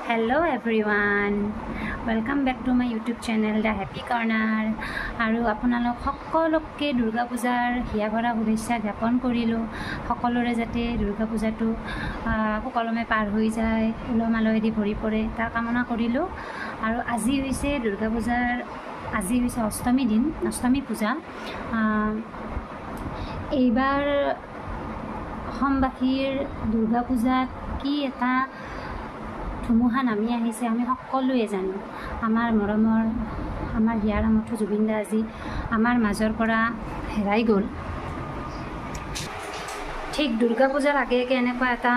Hello everyone, welcome back to my YouTube channel The Happy Corner. আৰু আপোনালোক সকলোকে দুৰ্গা পূজাৰ হিয়া ভৰা শুভেচ্ছা জ্ঞাপন কৰিলোঁ। সকলোৰে যাতে দুৰ্গা পূজাটো সুকলমে পাৰ হৈ যায়, উলহ মালহেদি ভৰি পৰে তাৰ কামনা কৰিলোঁ। আৰু আজি হৈছে দুৰ্গা পূজাৰ অষ্টমী দিন, অষ্টমী পূজা। এইবাৰ অসমবাসীৰ দুৰ্গা পূজাত কি এটা ধুমুহা নামি আহিছে আমি সকলোৱে জানো। আমাৰ মৰমৰ আমাৰ হিয়াৰ আমঠু জুবিন দা আজি আমাৰ মাজৰ পৰা হেৰাই গ'ল। ঠিক দুৰ্গা পূজাৰ আগে আগে এনেকুৱা এটা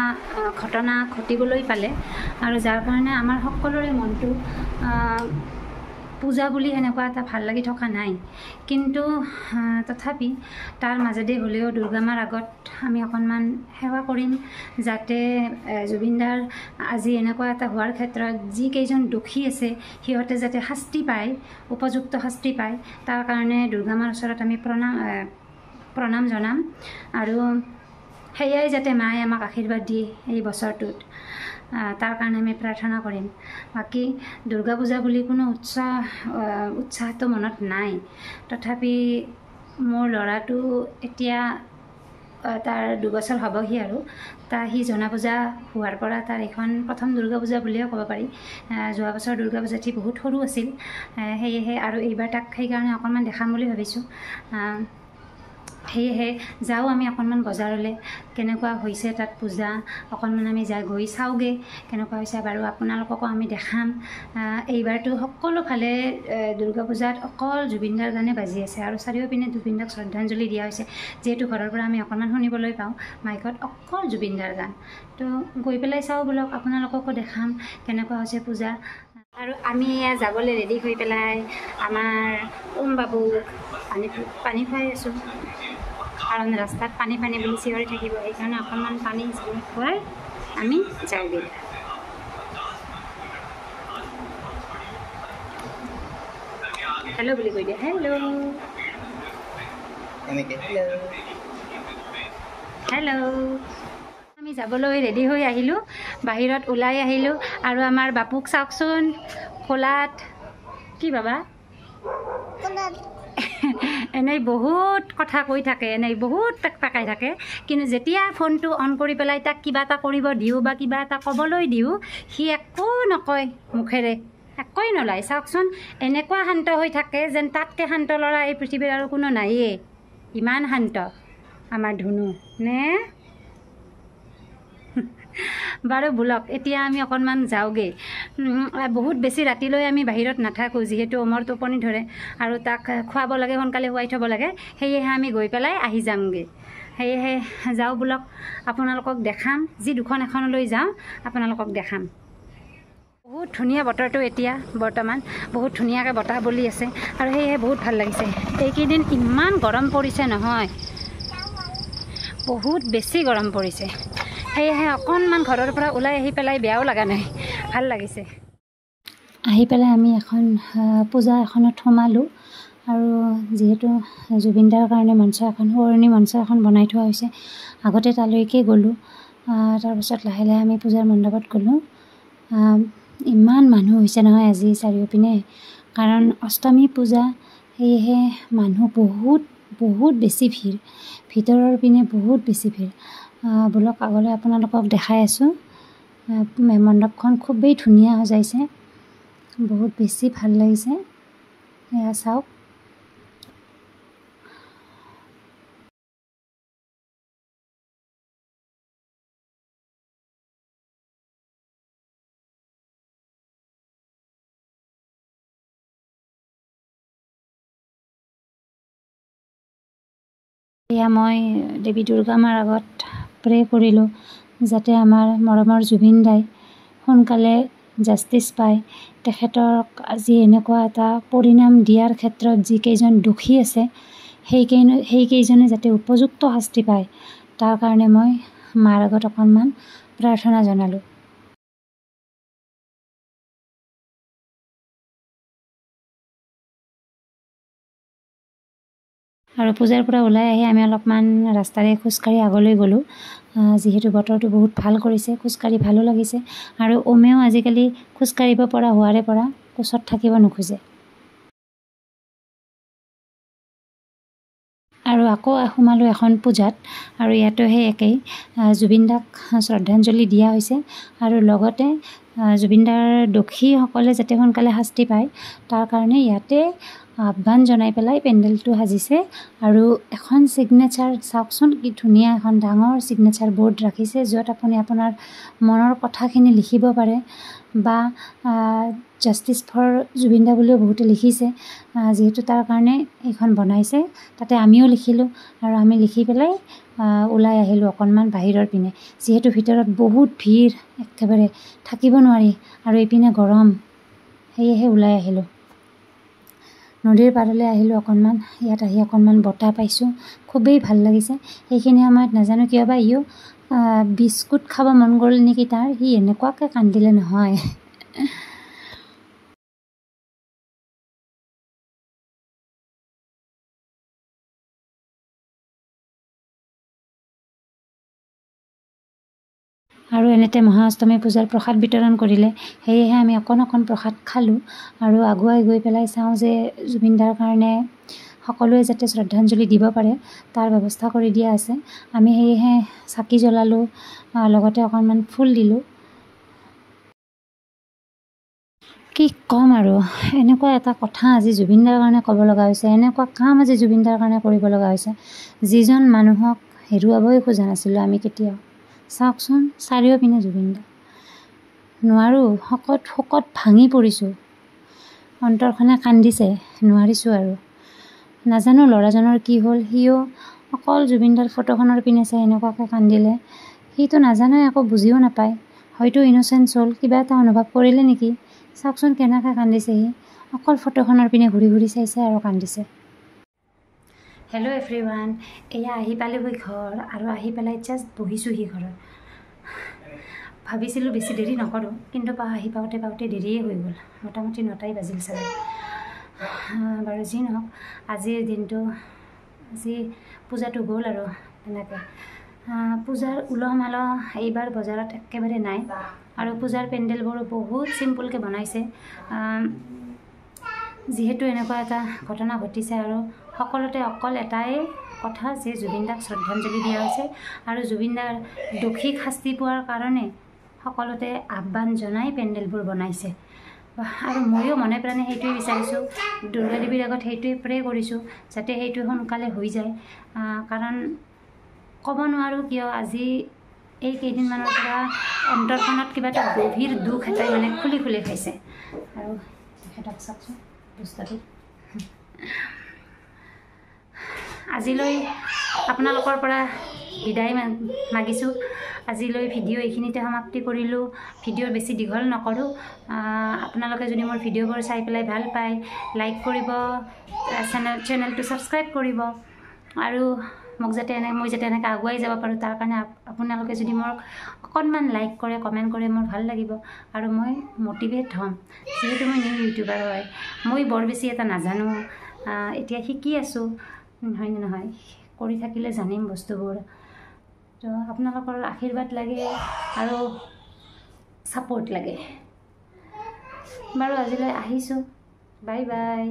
ঘটনা ঘটিবলৈ পালে, আৰু যাৰ কাৰণে আমাৰ সকলোৰে মনটো পূজা বুলি সেনেকুৱা এটা ভাল লাগি থকা নাই। কিন্তু তথাপি তাৰ মাজেদি হ'লেও দুৰ্গা মাৰ আগত আমি অকণমান সেৱা কৰিম, যাতে জুবিনদাৰ আজি এনেকুৱা এটা হোৱাৰ ক্ষেত্ৰত যিকেইজন দোষী আছে সিহঁতে যাতে শাস্তি পায়, উপযুক্ত শাস্তি পায়। তাৰ কাৰণে দুৰ্গা মাৰ ওচৰত আমি প্ৰণাম জনাম, আৰু সেয়াই যাতে মায়ে আমাক আশীৰ্বাদ দিয়ে এই বছৰটোত, তাৰ কাৰণে আমি প্ৰাৰ্থনা কৰিম। বাকী দুৰ্গা পূজা বুলি কোনো উৎসাহটো মনত নাই। তথাপি মোৰ ল'ৰাটো এতিয়া তাৰ 2 বছৰ হ'বহি, আৰু সি জনা পূজা হোৱাৰ পৰা তাৰ এইখন প্ৰথম দুৰ্গা পূজা বুলিয়ে ক'ব পাৰি। যোৱা বছৰ দুৰ্গা পূজাত সি বহুত সৰু আছিল, সেয়েহে আৰু এইবাৰ তাক সেইকাৰণে অকণমান দেখাম বুলি ভাবিছোঁ। সেয়েহে যাওঁ আমি অকণমান বজাৰলৈ, কেনেকুৱা হৈছে তাত পূজা অকণমান আমি গৈ চাওঁগৈ কেনেকুৱা হৈছে। বাৰু আপোনালোককো আমি দেখাম। এইবাৰতো সকলোফালে দুৰ্গা পূজাত অকল জুবিনদাৰ গানে বাজি আছে, আৰু চাৰিওপিনে জুবিনদাক শ্ৰদ্ধাঞ্জলি দিয়া হৈছে। যিহেতু ঘৰৰ পৰা আমি অকণমান শুনিবলৈ পাওঁ মাইকত অকল জুবিনদাৰ গান। তো গৈ পেলাই চাওঁ ব'লক, আপোনালোককো দেখাম কেনেকুৱা হৈছে পূজা। আৰু আমি যাবলৈ ৰেডি হৈ পেলাই আমাৰ বাবুক পানী খুৱাই আছোঁ, কাৰণ ৰাস্তাত পানী বুলি চিঞৰি থাকিব, সেইকাৰণে অকণমান পানী খুৱাই আমি যাওঁগৈ। হেল্ল' বুলি কৈ দিয়ে, হেল্ল'। আমি যাবলৈ ৰেডি হৈ আহিলোঁ, বাহিৰত ওলাই আহিলোঁ, আৰু আমাৰ বাপুক চাওকচোন খোলাত কি বাবা এনেই বহুত কথা কৈ থাকে, এনেই বহুত পেকাই থাকে। কিন্তু যেতিয়া ফোনটো অন কৰি পেলাই তাক কিবা এটা কৰিব দিওঁ বা কিবা এটা ক'বলৈ দিওঁ, সি একো নকয়, মুখেৰে একোৱেই নোলায়। চাওকচোন এনেকুৱা শান্ত হৈ থাকে যেন তাতকৈ শান্ত ল'ৰা এই পৃথিৱীৰ আৰু কোনো নায়েই। ইমান শান্ত আমাৰ ধুনু নে। বাৰু ব'লক, এতিয়া আমি অকণমান যাওঁগৈ। বহুত বেছি ৰাতিলৈ আমি বাহিৰত নাথাকোঁ, যিহেতু অমৰ টোপনি ধৰে আৰু তাক খুৱাব লাগে, সোনকালে খুৱাই থ'ব লাগে। সেয়েহে আমি গৈ পেলাই আহি যামগৈ। সেয়েহে যাওঁ ব'লক, আপোনালোকক দেখাম। যি দুখন এখনলৈ যাওঁ আপোনালোকক দেখাম। বহুত ধুনীয়া বতৰটো এতিয়া বৰ্তমান, বহুত ধুনীয়াকৈ বতাহ বলি আছে, আৰু সেয়েহে বহুত ভাল লাগিছে। এইকেইদিন ইমান গৰম পৰিছে নহয়, বহুত বেছি গৰম পৰিছে। সেয়েহে অকণমান ঘৰৰ পৰা ওলাই আহি পেলাই বেয়াও লগা নাই, ভাল লাগিছে। আহি পেলাই আমি এখন পূজা এখনত সোমালোঁ, আৰু যিহেতু জুবিনদাৰ কাৰণে শুৱনি মঞ্চ এখন বনাই থোৱা হৈছে, আগতে তালৈকে গ'লোঁ। তাৰপিছত লাহে লাহে আমি পূজাৰ মণ্ডপত গ'লোঁ। ইমান মানুহ হৈছে নহয় আজি চাৰিওপিনে, কাৰণ অষ্টমী পূজা, সেয়েহে মানুহ বহুত বেছি ভিৰ, ভিতৰৰ পিনে বহুত বেছি ভিৰ। ব'লক আগলৈ আপোনালোকক দেখাই আছোঁ। মণ্ডপখন খুবেই ধুনীয়া সজাইছে, বহুত বেছি ভাল লাগিছে। এয়া চাওক। এয়া মই দেৱী দুৰ্গা মাৰ আগত প্ৰে কৰিলোঁ, যাতে আমাৰ মৰমৰ জুবিন দাই সোনকালে জাষ্টিচ পায়। তেখেতক আজি এনেকুৱা এটা পৰিণাম দিয়াৰ ক্ষেত্ৰত যিকেইজন দোষী আছে সেইকেইজনে যাতে উপযুক্ত শাস্তি পায়, তাৰ কাৰণে মই মাৰ আগত অকণমান প্ৰাৰ্থনা জনালোঁ। আৰু পূজাৰ পৰা ওলাই আহি আমি অলপমান ৰাস্তাৰে খোজকাঢ়ি আগলৈ গ'লোঁ, যিহেতু বতৰটো বহুত ভাল কৰিছে, খোজকাঢ়ি ভালো লাগিছে। আৰু ওমেও আজিকালি খোজকাঢ়িব পৰা হোৱাৰে পৰা কোচত থাকিব নোখোজে। আৰু আকৌ সোমালোঁ এখন পূজাত, আৰু ইয়াতো সেই একেই, জুবিন দাক শ্ৰদ্ধাঞ্জলি দিয়া হৈছে। আৰু লগতে জুবিনদাৰ দোষীসকলে যাতে সোনকালে শাস্তি পায় তাৰ কাৰণে ইয়াতে আহ্বান জনাই পেলাই পেণ্ডেলটো সাজিছে। আৰু এখন ছিগনেচাৰ চাওকচোন, কি ধুনীয়া এখন ডাঙৰ ছিগনেচাৰ বৰ্ড ৰাখিছে, য'ত আপুনি আপোনাৰ মনৰ কথাখিনি লিখিব পাৰে, বা জাষ্টিছ ফৰ জুবিন দা বুলিও বহুতে লিখিছে। যিহেতু তাৰ কাৰণে এইখন বনাইছে, তাতে আমিও লিখিলোঁ। আৰু আমি লিখি পেলাই ওলাই আহিলোঁ অকণমান বাহিৰৰ পিনে, যিহেতু ভিতৰত বহুত ভিৰ, একেবাৰে থাকিব নোৱাৰি, আৰু এইপিনে গৰম, সেয়েহে ওলাই আহিলোঁ। নদীৰ পাৰলৈ আহিলোঁ অকণমান, ইয়াত আহি অকণমান বতাহ পাইছোঁ, খুবেই ভাল লাগিছে। সেইখিনি সময়ত নাজানো কিয় বা ইও বিস্কুট খাব মন গ'ল নেকি তাৰ, সি এনেকুৱাকৈ কান্দিলে নহয়। আৰু এনেতে মহাষ্টমী পূজাৰ প্ৰসাদ বিতৰণ কৰিলে, সেয়েহে আমি অকণ প্ৰসাদ খালোঁ। আৰু আগুৱাই গৈ পেলাই চাওঁ যে জুবিনদাৰ কাৰণে সকলোৱে যাতে শ্ৰদ্ধাঞ্জলি দিব পাৰে তাৰ ব্যৱস্থা কৰি দিয়া আছে। আমি সেয়েহে চাকি জ্বলালোঁ, লগতে অকণমান ফুল দিলোঁ। কি ক'ম আৰু, এনেকুৱা এটা কথা আজি জুবিনদাৰ কাৰণে ক'ব লগা হৈছে, এনেকুৱা কাম আজি জুবিনদাৰ কাৰণে কৰিব লগা হৈছে, যিজন মানুহক হেৰুৱাবই খোজা নাছিলোঁ আমি কেতিয়াও। চাওকচোন চাৰিওপিনে জুবিনদা, নোৱাৰোঁ, শোকত ভাঙি পৰিছোঁ, অন্তৰখনে কান্দিছে, নোৱাৰিছোঁ আৰু। নাজানো ল'ৰাজনৰ কি হ'ল, সিও অকল জুবিনদাৰ ফটোখনৰ পিনে চাই এনেকুৱাকৈ কান্দিলে। সিটো নাজানে, একো বুজিও নাপায়, হয়তো ইন'চেঞ্চ হ'ল, কিবা এটা অনুভৱ কৰিলে নেকি। চাওকচোন কেনেকৈ কান্দিছে সি, অকল ফটোখনৰ পিনে ঘূৰি ঘূৰি চাইছে আৰু কান্দিছে। হেল্ল' এভৰিৱান, এয়া আহি পালোঁহি ঘৰ, আৰু আহি পেলাই জাষ্ট বহিছোঁহি ঘৰত। ভাবিছিলোঁ বেছি দেৰি নকৰোঁ, কিন্তু আহি পাওঁতে দেৰিয়ে হৈ গ'ল, মোটামুটি 9টাই বাজিল চাগে। বাৰু যি নহওক, আজিৰ দিনটো, আজি পূজাটো গ'ল আৰু তেনেকৈ। পূজাৰ উলহ মালহ এইবাৰ বজাৰত একেবাৰে নাই, আৰু পূজাৰ পেণ্ডেলবোৰো বহুত চিম্পুলকৈ বনাইছে। যিহেতু এনেকুৱা এটা ঘটনা ঘটিছে, আৰু সকলোতে অকল এটাই কথা যে জুবিনদাক শ্ৰদ্ধাঞ্জলি দিয়া হৈছে, আৰু জুবিনদাৰ দোষীক শাস্তি পোৱাৰ কাৰণে সকলোতে আহ্বান জনাই পেণ্ডেলবোৰ বনাইছে। আৰু ময়ো মনে প্ৰাণে সেইটোৱে বিচাৰিছোঁ, দুৰ্গা দেৱীৰ আগত সেইটোৱে প্ৰে কৰিছোঁ, যাতে সেইটো সোনকালে হৈ যায়। কাৰণ ক'ব নোৱাৰোঁ কিয়, আজি এই কেইদিনমানৰ পৰা অন্তৰখনত কিবা এটা গভীৰ দুখ এটাই মানে খুলি খাইছে। আৰু তেখেতক চাওকচোন দুষ্টাটো। আজিলৈ আপোনালোকৰ পৰা বিদায় মাগিছোঁ। আজিলৈ ভিডিঅ' এইখিনিতে সমাপ্তি কৰিলোঁ। ভিডিঅ' বেছি দীঘল নকৰোঁ। আপোনালোকে যদি মোৰ ভিডিঅ'বোৰ চাই পেলাই ভাল পায়, লাইক কৰিব, চেনেলটো ছাবস্ক্ৰাইব কৰিব, আৰু মই যাতে এনেকৈ আগুৱাই যাব পাৰোঁ, তাৰ কাৰণে আপোনালোকে যদি মোক অকণমান লাইক কৰে, কমেণ্ট কৰে, মোৰ ভাল লাগিব, আৰু মই মটিভেট হ'ম। যিহেতু মই নিউ ইউটিউবাৰ হয়, মই বৰ বেছি এটা নাজানো, এতিয়া শিকি আছোঁ, হয়নে নহয়, কৰি থাকিলে জানিম বস্তুবোৰ। তো আপোনালোকৰ আশীৰ্বাদ লাগে আৰু ছাপোৰ্ট লাগে। বাৰু আজিলৈ আহিছোঁ, বাই বাই।